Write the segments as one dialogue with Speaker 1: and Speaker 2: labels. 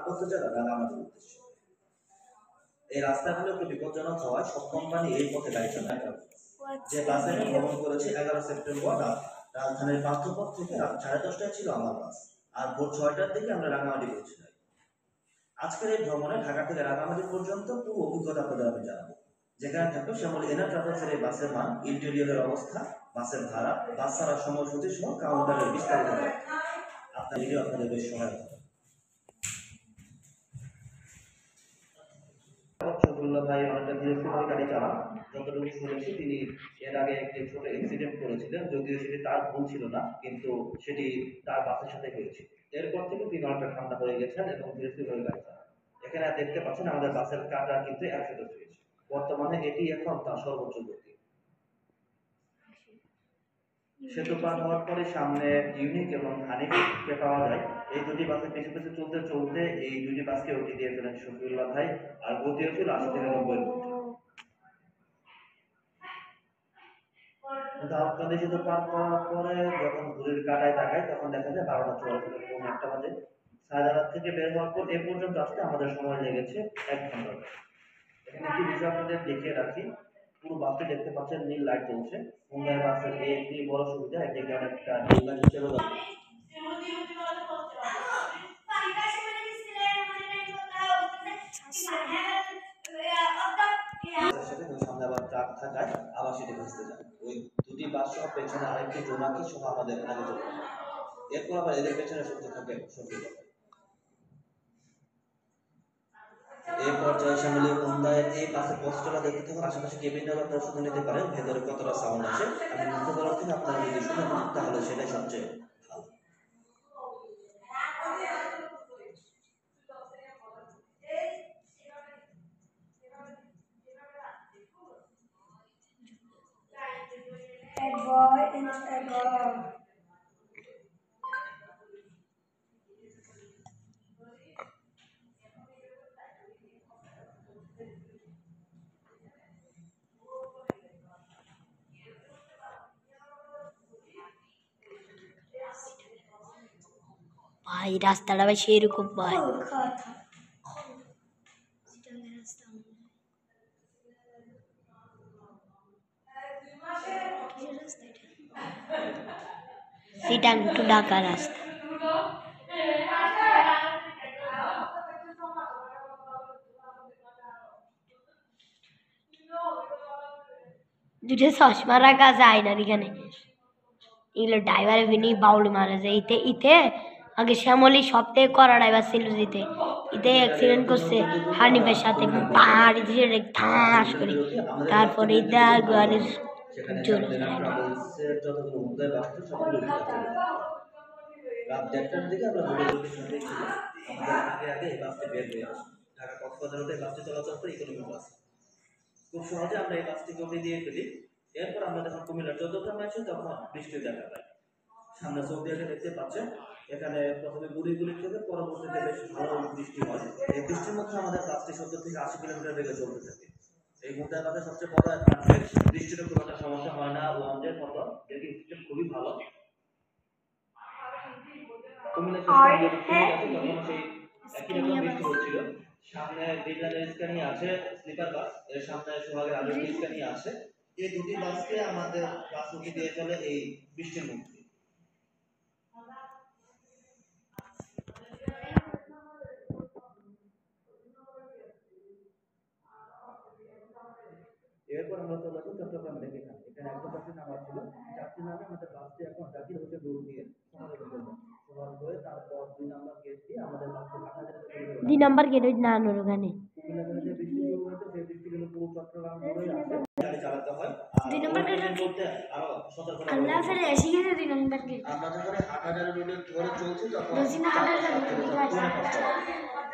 Speaker 1: করতে যায় রাঙামাটির উদ্দেশ্যে। এই রাস্তাগুলো একটু বিপজ্জনক হওয়ায় সব কোম্পানি এই পথে গাড়ি চালায়। যে বাসে আমি ভ্রমণ করেছি 11 সেপ্টেম্বর রাজধানীর পার্থপথ থেকে রাত 10:30টায় ছিল আমার বাস, আর ভোর 6টার দিকে আমরা রাঙামাটি পৌঁছাই। আজকের এই ভ্রমণে ঢাকা থেকে রাঙামাটি পর্যন্ত পুরো অভিজ্ঞতা আপনাদের আমি জানাবো, যেখানে থাকবে শ্যামলী এনার ট্রাভেলসের এই বাসের মান, ইন্টেরিয়রের অবস্থা, বাসের ভাড়া, বাস ছাড়ার সময়সূচি সহ কাউন্টারের বিস্তারিত। আপনার ভিডিও আপনাদের বেশ সহায়ক হবে। শফিউল্লাহ ভাই অনেকটা ধীরে গাড়ি চালান। যতটুকু শুনেছি তিনি এর আগে একটি ছোট ইনসিডেন্ট করেছিলেন, যদিও সেটি তার ভুল ছিল না, কিন্তু সেটি তার বাসের সাথে হয়েছে। এরপর থেকে তিনি অনেকটা ঠান্ডা হয়ে গেছেন এবং ধীরে গাড়ি চালান। এখানে দেখতে পাচ্ছেন আমাদের বাসের কাটা কিন্তু 110 হয়েছে। বর্তমানে এটি এখন তার সর্বোচ্চ গতি। সেতু পার হওয়ার পরে সামনে ইউনিক এবং হানিফকে পাওয়া যায়। এই দুটি বাসে পিছু পিছু চলতে এই দুটি বাসকে ওটি দিয়ে ফেলেন শফিউল্লাহ ভাই, আর গতিও ছিল 80 থেকে 90 এর মধ্যে। দাউদকান্দি সেতু পার করার পরে যখন ঘুরির কাঁটায় তাকাই তখন দেখা যায় 12টা 44 থেকে পৌনে 1টা বাজে। সায়দাবাদ থেকে বের হওয়ার পর এ পর্যন্ত আসতে আমাদের সময় লেগেছে 1 ঘন্টা। এখানে একটি বিষয় আপনাদের দেখিয়ে রাখি, পুরো বাসটি দেখতে পাচ্ছেন নীল লাইট জ্বলছে। মুম্বাই বাসের এই একটি বড় সুবিধা, এটিকে অনেকটা নীল লাইট হিসেবে সামনে আবার ট্রাক থাকায় আবার সেটি ভেসতে যায়। ওই দুটি বাস সহ পেছনে আরেকটি জোনাকি সহ আমাদের আগে চলে যায়। এরপর আবার এদের পেছনে সত্যি থাকে সত্যি। এই পর্যায়ে শ্যামলী মুম্বাইয়ের এই বাসের কষ্টটা দেখতে থাকুন। আশেপাশে কেবিনের আপনারা শুনে নিতে পারেন ভেতরে কতটা সাউন্ড আসে। আমি মুখে বলার থেকে আপনারা যদি শুনে নেন তাহলে সেটাই সবচেয়ে ভালো।
Speaker 2: ভাই রাস্তাটা ভাই সেরকম ভাই। সিটাং টু ঢাকা রাস্তা। দুটো চশমা রাখা যায় না এখানে, এগুলো ড্রাইভারে বিনি বাউল মারা যায়। ইতে আগে শ্যামলী সব থেকে করা ড্রাইভার ছিল, ইতে অ্যাক্সিডেন্ট করছে হানিফের সাথে, পাহাড়ি দিয়ে ঠাস করে। তারপরে ইটা গাড়ির
Speaker 1: রাত 1:30টার দিকে আমরা মোটামুটি সাথেই ছিল। আমাদের আগে এই বাসটি বের হয়ে আসে। ঢাকা কক্সবাজার রোডে বাসটি চলাচল করে ইকোনমি বাস। খুব সহজে আমরা এই বাসটি গতি দিয়ে ফেলি। এরপর আমরা যখন কুমিল্লা 14গ্রামে আসি তখন বৃষ্টির দেখা পাই। সামনে সৌদি আরবে দেখতে পাচ্ছেন, এখানে প্রথমে গুড়ি থেকে পরবর্তীতে বেশ ভালো বৃষ্টি হয়। এই বৃষ্টির মধ্যে আমাদের বাসটি 70 থেকে 80 কিলোমিটার বেগে চলতে থাকে। এই মুহূর্তে বাসের সবচেয়ে বড় অ্যাডভান্টেজ, বৃষ্টির খুব একটা সমস্যা হয় না। লঞ্চের মতো ব্রেকিং সিস্টেম খুবই ভালো। কুমিল্লা তখন সেই একই রকম বৃষ্টি হচ্ছিল। সামনে ডিলার স্ক্যানি আছে স্লিপার বাস, এর সামনে সোহাগের আরো স্ক্যানি আছে। এই দুটি বাসকে আমাদের বাস উঠে দিয়ে চলে এই বৃষ্টির মধ্যে। এরপর আমরা চলে আসি চট্টগ্রাম থেকে। এখানে একটা যাত্রী নামার ছিল, যাত্রী নামে আমাদের বাসটি এখন জাকির হোসেন রোড দিয়ে শহরে ঢুকে যায়। শহর হয়ে তারপর 2 নম্বর গেট দিয়ে আমাদের বাসটি হাটহাজারীতে চলে যায়।
Speaker 2: 2 নম্বর গেট ওই নানুর ওখানে।
Speaker 1: কুমিল্লা থেকে বৃষ্টি শুরু হয়েছে, সেই বৃষ্টিগুলো পুরো চট্টগ্রাম জুড়ে আছে। গাড়ি চালাতে হয়।
Speaker 2: 2 নম্বর গেট
Speaker 1: করতে আরো সতর্ক
Speaker 2: আল্লাহ ফেলে এসে গেছে 2 নম্বর গেট।
Speaker 1: আমরা যখন হাটহাজারী রোডে ধরে চলছি তখন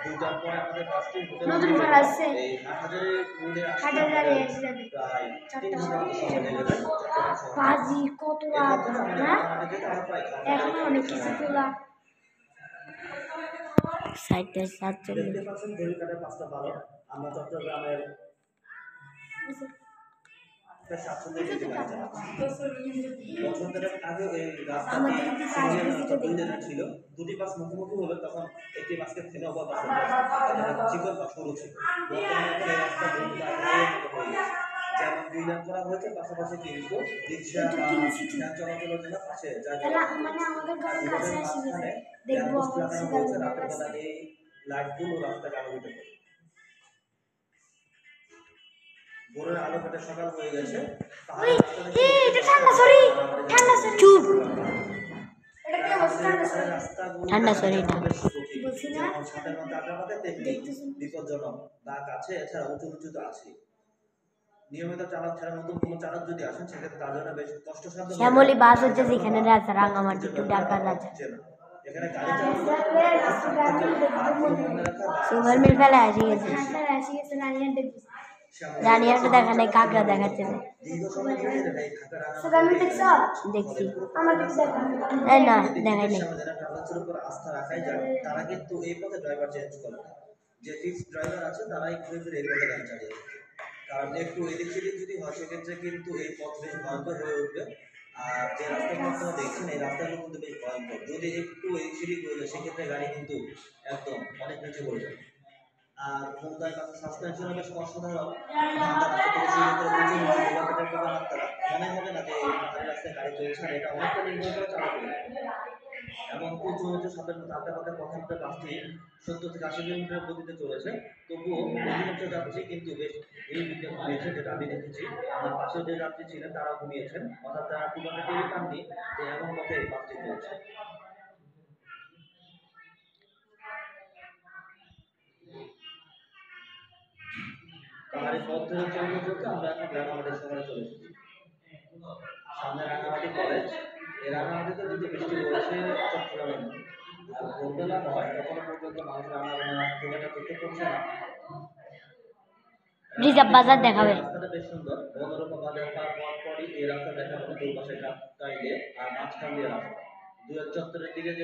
Speaker 1: দুটার পর আমাদের বাসটি
Speaker 2: নতুন করে আসছে
Speaker 1: এই হাটহাজারী রোডে
Speaker 2: হাটহাজারী এসে
Speaker 1: প্রায় 3 ঘন্টা সময় লেগে যায়।
Speaker 2: বাজি কত রাত না, এখন অনেক কিছু খোলা। সাইডে সাত চলে
Speaker 1: দেখতে পাচ্ছেন ঘড়ির কাঁটায় 5টা 12। আমরা চট্টগ্রামের একটা স্বাচ্ছন্দ্যের দিকে গাড়ি চালাচ্ছে। বছর দেড়েক আগেও এই রাস্তাটি সিঙ্গেল রাস্তা 2 লেনের ছিল। দুটি বাস মুখোমুখি হলে তখন একটি বাসকে থেমে অপর পাশে চিকন বা সরু ছিল। বর্তমানে এখন এই রাস্তা বহু হাইওয়ের মতো হয়ে গেছে। যেমন 2 লেন করা হয়েছে, পাশাপাশি কিন্তু রিক্সা বা ভ্যান চলাচলের জন্য পাশে জায়গা করা হয়েছে। আর দুটোর মাঝখানে ল্যাম্পপোস্ট লাগানো হয়েছে রাতের বেলা এই লাইটগুলো রাস্তাকে আলোকিত করে। ভোরের আলো কেটে সকাল হয়ে গেছে। পাহাড়ের রাস্তা দেখে
Speaker 2: চুপ
Speaker 1: রাস্তাগুলো
Speaker 2: ঠান্ডা সরি না
Speaker 1: বেশ কঠিন। যেমন সাপের মতো আঁকাবাঁকা, তেমনি বিপজ্জনক। দাগ আছে, এছাড়া উঁচু নিচু তো আছে। নিয়মিত চালক ছাড়া নতুন কোনো চালক যদি আসেন সেক্ষেত্রে তার জন্য বেশ কষ্টসাধ্য হয়ে যায়।
Speaker 2: শ্যামলী বাস হচ্ছে যেখানে রাজা রাঙামাটি টু ঢাকার রাজা
Speaker 1: এখানে গাড়ি চালানো মনে রাখা বা
Speaker 2: সুগার মিল ফেলে আসি গেছে রানিয়াটা দেখা নাই, কাকড়া দেখাচ্ছে না।
Speaker 1: দীর্ঘ সময় ধরে এরা এই ঢাকা
Speaker 2: দেখছি এই না দেখাই নাই।
Speaker 1: যারা ট্রাভেলসের উপর আস্থা রাখাই যায় তারা কিন্তু এই পথে ড্রাইভার চেঞ্জ করে না। যে ফিক্স ড্রাইভার আছে তারাই ঘুরে ফিরে এই পথে গাড়ি চালিয়ে যায়। কারণ একটু এদিক সেদিক যদি হয় সেক্ষেত্রে কিন্তু এই পথ বেশ ভয়ঙ্কর হয়ে উঠবে। আর যে রাস্তাগুলো আপনারা দেখছেন এই রাস্তাগুলো কিন্তু বেশ ভয়ঙ্কর। যদি একটু এদিক সেদিক হয়ে যায় সেক্ষেত্রে গাড়ি কিন্তু একদম অনেক নিচে পড়ে যাবে। আর হোন্ডার কাছে সাসপেনশন বেশ অসাধারণ। ধাক্কা রাস্তা থেকে শুরু করে উঁচু নিচু গোলাকারের প্রবণতা মনে হবে না যে এই পাহাড়ি রাস্তায় গাড়ি চলছে। আর এটা অনেকটা নির্ভর করে চালকের উপর। এমন উঁচু নিচু সাপের মতো আঁকাবাঁকা পথে বাসটি 70 থেকে 80 কিলোমিটার গতিতে চলেছে। তবুও অধিকাংশ যাত্রী কিন্তু বেশ নির্বিঘ্নে ঘুমিয়েছে, যেটা আমি দেখেছি। আমার পাশে যে যাত্রী ছিলেন তারাও ঘুমিয়েছেন, অর্থাৎ তারা খুব একটা টেরি পাননি যে এমন পথে এই বাসটি চলছে। পাহাড়ি পথ ধরে চলতে চলতে আমরা এখন রাঙামাটি শহরে চলে এসেছি। সামনে রাঙামাটি কলেজ। এই রাঙামাটিতে যদি বৃষ্টি হয়েছে চট্টগ্রামের মতো। আর ভোরবেলা হয় এখনো পর্যন্ত মানুষ রান্নাবান্না খুব একটা চোখে পড়ছে না।
Speaker 2: রিজার্ভ বাজার দেখাবে।
Speaker 1: রাস্তাটা বেশ সুন্দর। বনরূপা বাজার পার হওয়ার পরই এই রাস্তা দেখা যাবে দুপাশে টাইলে আর মাঝখান দিয়ে রাস্তা। দুয়ের চত্বরের দিকে যে